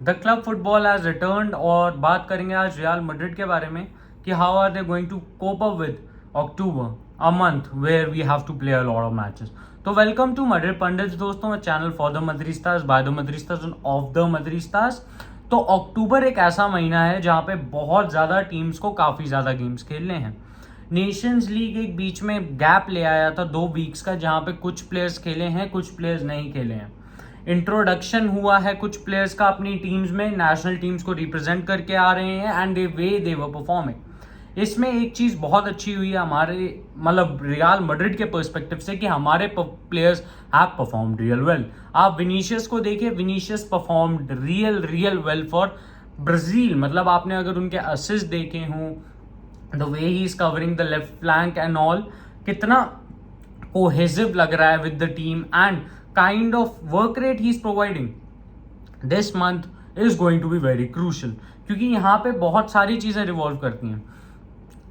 The club football has returned और बात करेंगे आज रियल मैड्रिड के बारे में कि how are they going to cope up with October, a month where we have to play a lot of matches. तो वेलकम टू मैड्रिड पंडित्स दोस्तों, channel for the Madridistas by the Madridistas and of the Madridistas. तो October एक ऐसा महीना है जहाँ पे बहुत ज़्यादा टीम्स को काफ़ी ज़्यादा गेम्स खेलने हैं। नेशंस लीग एक बीच में गैप ले आया था 2 वीक्स का, जहाँ पे कुछ प्लेयर्स खेले हैं, कुछ प्लेयर्स नहीं खेले हैं। इंट्रोडक्शन हुआ है कुछ प्लेयर्स का अपनी टीम्स में, नेशनल टीम्स को रिप्रेजेंट करके आ रहे हैं एंड दे वर परफॉर्मिंग। इसमें एक चीज़ बहुत अच्छी हुई है हमारे मतलब रियल मैड्रिड के पर्सपेक्टिव से कि हमारे players have performed real well. आप विनीशियस को देखिए, Vinicius performed real well for Brazil. मतलब आपने अगर उनके असिस्ट देखे हों, the way he is covering the left flank and all, कितना कोहेसिव लग रहा है with the team and kind of work rate he is providing this month is going to be very crucial, क्योंकि यहाँ पे बहुत सारी चीज़ें रिवॉल्व करती हैं।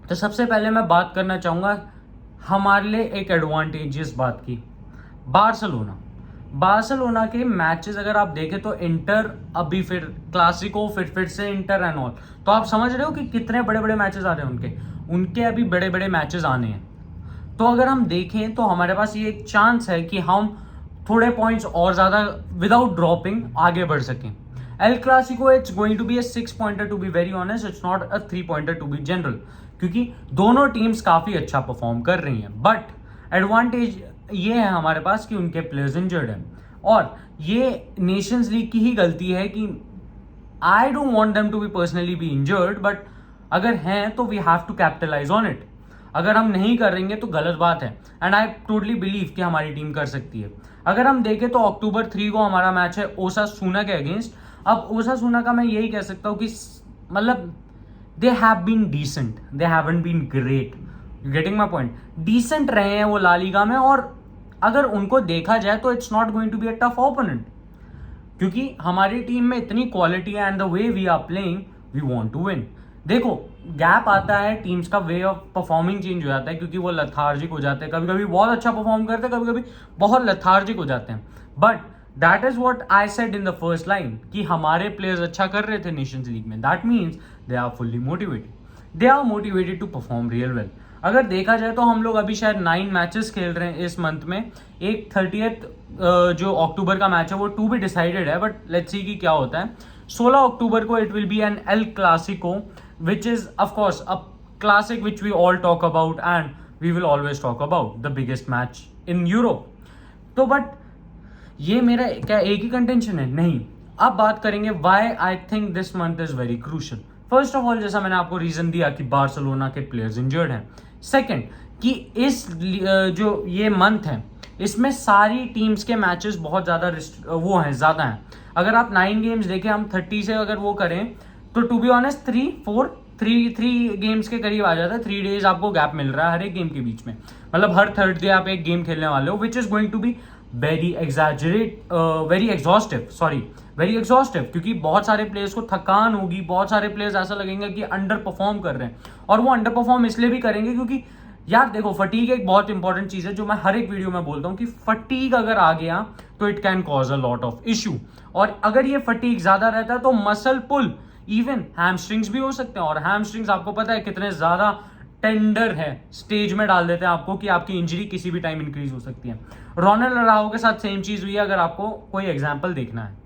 तो सबसे पहले मैं बात करना चाहूँगा हमारे लिए एक एडवांटेजियस बात की, बार्सिलोना के मैचेस अगर आप देखें तो इंटर अभी फिर क्लासिको फिर से इंटर एंड ऑल, तो आप समझ रहे हो कि कितने बड़े बड़े मैचेस आ रहे हैं उनके अभी बड़े बड़े मैचेस आने हैं। तो अगर हम देखें तो हमारे पास ये एक चांस है कि हम थोड़े पॉइंट्स और ज़्यादा विदाउट ड्रॉपिंग आगे बढ़ सकें। El Clasico it's going to be a 6 pointer to be very honest, it's not a 3 pointer to be general, क्योंकि दोनों टीम्स काफ़ी अच्छा परफॉर्म कर रही हैं। बट एडवांटेज ये है हमारे पास कि उनके प्लेयर्स इंजर्ड हैं, और ये नेशंस लीग की ही गलती है कि I don't want them to be personally be injured, but अगर हैं तो we have to capitalise on it. अगर हम नहीं करेंगे तो गलत बात है, एंड आई टोटली बिलीव कि हमारी टीम कर सकती है। अगर हम देखें तो अक्टूबर 3 को हमारा मैच है ओसासुना के अगेंस्ट। अब ओसासुना का मैं यही कह सकता हूँ कि मतलब they have been decent, they haven't been great, you getting my point. Decent रहे हैं वो ला लीगा में, और अगर उनको देखा जाए तो it's not going to be a tough opponent, क्योंकि हमारी टीम में इतनी क्वालिटी है and the way we are playing we want to win. देखो गैप आता है, टीम्स का वे ऑफ परफॉर्मिंग चेंज हो जाता है, क्योंकि वो लथार्जिक हो जाते हैं, कभी कभी बहुत अच्छा परफॉर्म करते हैं, कभी कभी बहुत लथार्जिक हो जाते हैं। But that is what I said in the first line कि हमारे प्लेयर्स अच्छा कर रहे थे नेशंस लीग में, that means they are fully motivated, they are motivated to perform real well. अगर देखा जाए तो हम लोग अभी शायद 9 मैचेस खेल रहे हैं इस मंथ में। एक 30th जो अक्टूबर का मैच है वो 2 भी डिसाइडेड है, बट लेट्स सी कि क्या होता है। 16 अक्टूबर को it will be an El Clasico, which is of course a classic which we all talk about and we will always talk about, the biggest match in Europe। तो but ये मेरा क्या एक ही कंटेंशन है? नहीं। अब बात करेंगे why I think this month is very crucial। First of all, जैसा मैंने आपको रीजन दिया कि बार्सिलोना के प्लेयर्स इंजर्ड हैं। सेकंड, कि इस जो ये मंथ है इसमें सारी टीम्स के मैचेस बहुत ज़्यादा वो हैं, ज़्यादा हैं। अगर आप 9 गेम्स देखें, हम 30 से अगर वो करें तो टू बी ऑनेस्ट 3 गेम्स के करीब आ जाता है। 3 डेज आपको गैप मिल रहा है हर एक गेम के बीच में, मतलब हर थर्ड डे आप एक गेम खेलने वाले हो, which is going to be very exhaustive, क्योंकि बहुत सारे प्लेयर्स को थकान होगी, बहुत सारे प्लेयर्स ऐसा लगेंगे कि अंडर परफॉर्म कर रहे हैं, और वो अंडर परफॉर्म इसलिए भी करेंगे क्योंकि यार देखो, फटीग एक बहुत इंपॉर्टेंट चीज है जो मैं हर एक वीडियो में बोलता हूँ कि फटीग अगर आ गया तो it can cause a lot of issue, और अगर ये फटीग ज्यादा रहता है तो मसल पुल, इवन हैमस्ट्रिंग्स भी हो सकते हैं। और हैमस्ट्रिंग्स आपको पता है कितने ज्यादा टेंडर है, स्टेज में डाल देते हैं आपको कि आपकी इंजरी किसी भी टाइम इंक्रीज हो सकती है। रोनाल्डो अराउजो के साथ सेम चीज हुई है, अगर आपको कोई एग्जांपल देखना है।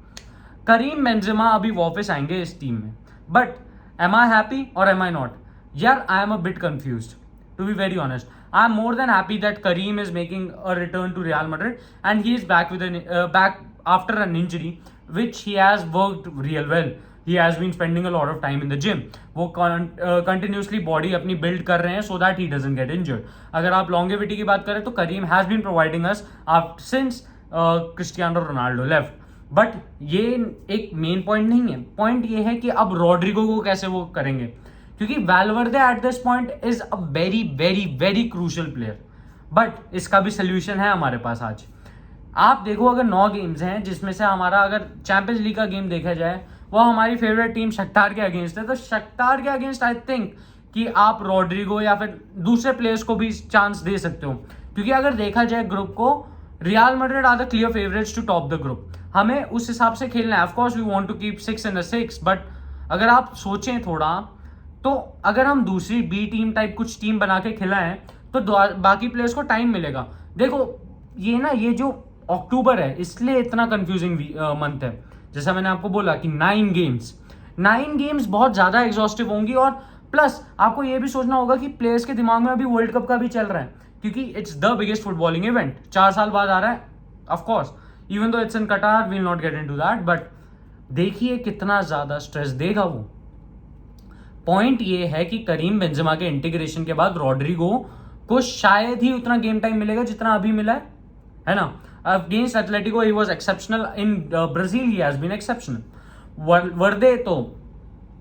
करीम बेंजेमा अभी वापस आएंगे इस टीम में, बट एम आई हैप्पी और एम आई नॉट? यार I am a bit confused to be very honest. I am more than happy that Karim is making a return to Real Madrid and he is back after an injury which he has worked real well. He has been spending a lot of time in the gym. वो continuously body अपनी build कर रहे हैं so that he doesn't get injured. अगर आप longevity की बात करें तो करीम has been providing us since Cristiano Ronaldo left. But ये एक मेन पॉइंट नहीं है। पॉइंट ये है कि अब रॉड्रिगो को कैसे वो करेंगे, क्योंकि Valverde at this point is a very very very crucial player, but इसका भी सोल्यूशन है हमारे पास आज। आप देखो, अगर 9 गेम्स हैं जिसमें से हमारा अगर चैंपियंस लीग का गेम देखा जाए वो हमारी फेवरेट टीम शख्तार के अगेंस्ट है, तो शख्तार के अगेंस्ट आई थिंक कि आप रॉड्रिगो या फिर दूसरे प्लेयर्स को भी चांस दे सकते हो, क्योंकि अगर देखा जाए ग्रुप को, Real Madrid are the clear favourites to top the group. हमें उस हिसाब से खेलना है। Of course we want to keep 6 in a 6, but अगर आप सोचें थोड़ा, तो अगर हम दूसरी बी टीम टाइप कुछ टीम बना के खिलाएं तो बाकी प्लेयर्स को टाइम मिलेगा। देखो ये जो अक्टूबर है इसलिए इतना कंफ्यूजिंग मंथ है। जैसा मैंने आपको बोला कि 9 गेम्स बहुत ज्यादा एग्जॉस्टिव होंगी, और प्लस आपको ये भी सोचना होगा कि प्लेयर्स के दिमाग में अभी वर्ल्ड कप का भी चल रहा है, क्योंकि it's the biggest footballing event, 4 साल बाद आ रहा है। Of course even though it's in Qatar, we will not get into that, but देखिए कितना ज्यादा स्ट्रेस देगा वो। पॉइंट ये है कि करीम बेंजेमा के इंटीग्रेशन के बाद रॉड्रिगो को शायद ही उतना गेम टाइम मिलेगा जितना अभी मिला है ना। Against Atletico he was exceptional, in Brazil he has been exceptional. Verde तो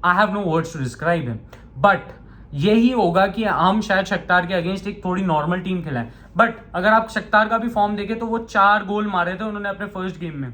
I have no words to describe him, but यही होगा कि हम शायद शक्तार के अगेंस्ट एक थोड़ी नॉर्मल टीम खिलाएं। बट अगर आप शक्तार का भी फॉर्म देखें तो वो 4 गोल मारे थे उन्होंने अपने फर्स्ट गेम में,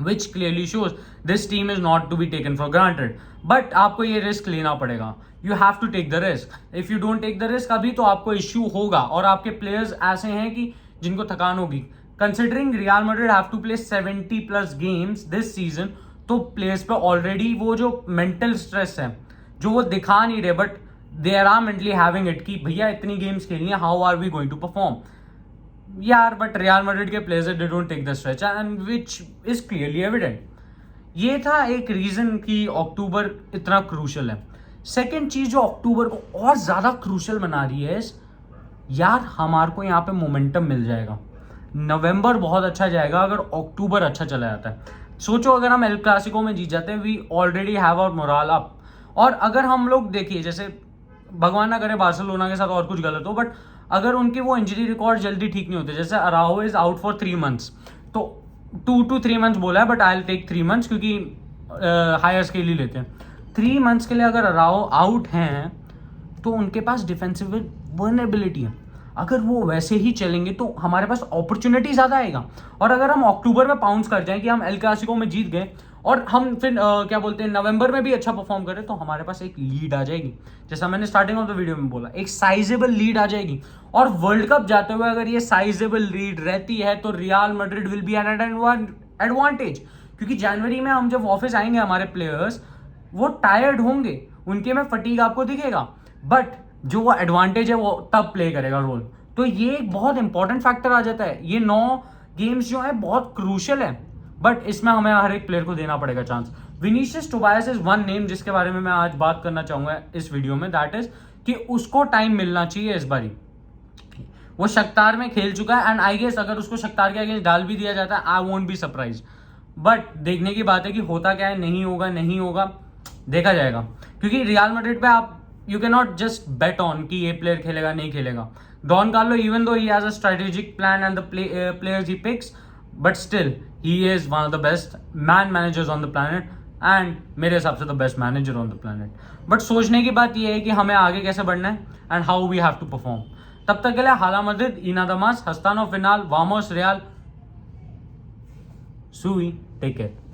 which clearly shows this team is not to be taken for granted. But आपको ये रिस्क लेना पड़ेगा, you have to take the risk. If you don't take the risk अभी तो आपको इश्यू होगा, और आपके प्लेयर्स ऐसे हैं कि जिनको थकान होगी। Considering Real Madrid have to play 70+ games this season, तो प्लेयर्स पे ऑलरेडी वो जो मेंटल स्ट्रेस है जो वो दिखा नहीं रहे, but they are mentally having it कि भैया इतनी गेम्स खेलनी है, how are we going to perform यार। बट रियल मैड्रिड के players they don't take the stretch, and which is clearly evident. ये था एक रीजन कि अक्टूबर इतना क्रूशल है। सेकेंड चीज जो अक्टूबर को और ज्यादा क्रूशल बना रही है, यार हमारे को यहाँ पे मोमेंटम मिल जाएगा। नवंबर बहुत अच्छा जाएगा अगर अक्टूबर अच्छा चला जाता है। सोचो अगर हम एल क्लासिको में जीत जाते हैं, we already have our morale up. और अगर हम लोग देखिए, जैसे भगवान ना करे बार्सिलोना के साथ और कुछ गलत हो, बट अगर उनके वो इंजरी रिकॉर्ड जल्दी ठीक नहीं होते, जैसे Araujo is out for 3 months, तो 2 to 3 months बोला है, but I will take 3 months क्योंकि हायर स्केल ही लेते हैं। 3 months के लिए अगर अराओ आउट हैं तो उनके पास डिफेंसिव वर्नेबिलिटी है। अगर वो वैसे ही चलेंगे तो हमारे पास अपॉर्चुनिटी ज़्यादा आएगा। और अगर हम अक्टूबर में पाउंस कर जाएं कि हम एल क्लासिको में जीत गए, और हम फिर क्या बोलते हैं नवंबर में भी अच्छा परफॉर्म करें, तो हमारे पास एक लीड आ जाएगी। जैसा मैंने स्टार्टिंग ऑफ द वीडियो में बोला, एक साइजेबल लीड आ जाएगी। और वर्ल्ड कप जाते हुए अगर ये साइजेबल लीड रहती है तो real Madrid will be an advantage, क्योंकि जनवरी में हम जब ऑफिस आएंगे हमारे प्लेयर्स वो टायर्ड होंगे, उनके में फटीग आपको दिखेगा, बट जो वो एडवांटेज है वो तब प्ले करेगा रोल। तो ये एक बहुत इंपॉर्टेंट फैक्टर आ जाता है। ये 9 गेम्स जो है बहुत क्रूशियल है, बट इसमें हमें हर एक प्लेयर को देना पड़ेगा chance. Vinicius Tobias is one name जिसके बारे में मैं आज बात करना चाहूंगा इस वीडियो में, दैट इज कि उसको टाइम मिलना चाहिए इस बारी। वो शक्तार में खेल चुका है, एंड आई गेस अगर उसको शक्तार के अगेंस्ट डाल भी दिया जाता है, I won't be surprise. But देखने की बात है कि होता क्या है, नहीं होगा देखा जाएगा। क्योंकि रियल मैड्रिड पे आप you can not just bet on कि ये प्लेयर खेलेगा नहीं खेलेगा। Don Carlo even though he has a strategic plan and the players he picks, but still he is one of the best man managers on the planet, and मेरे हिसाब से the best manager on the planet. But सोचने की बात ये है कि हमें आगे कैसे बढ़ना है and how we have to perform. तब तक के लिए हाला मद्रिद, इना दमास, हस्तानो फिनाल, वामोस रियाल, सुई, टेक केयर।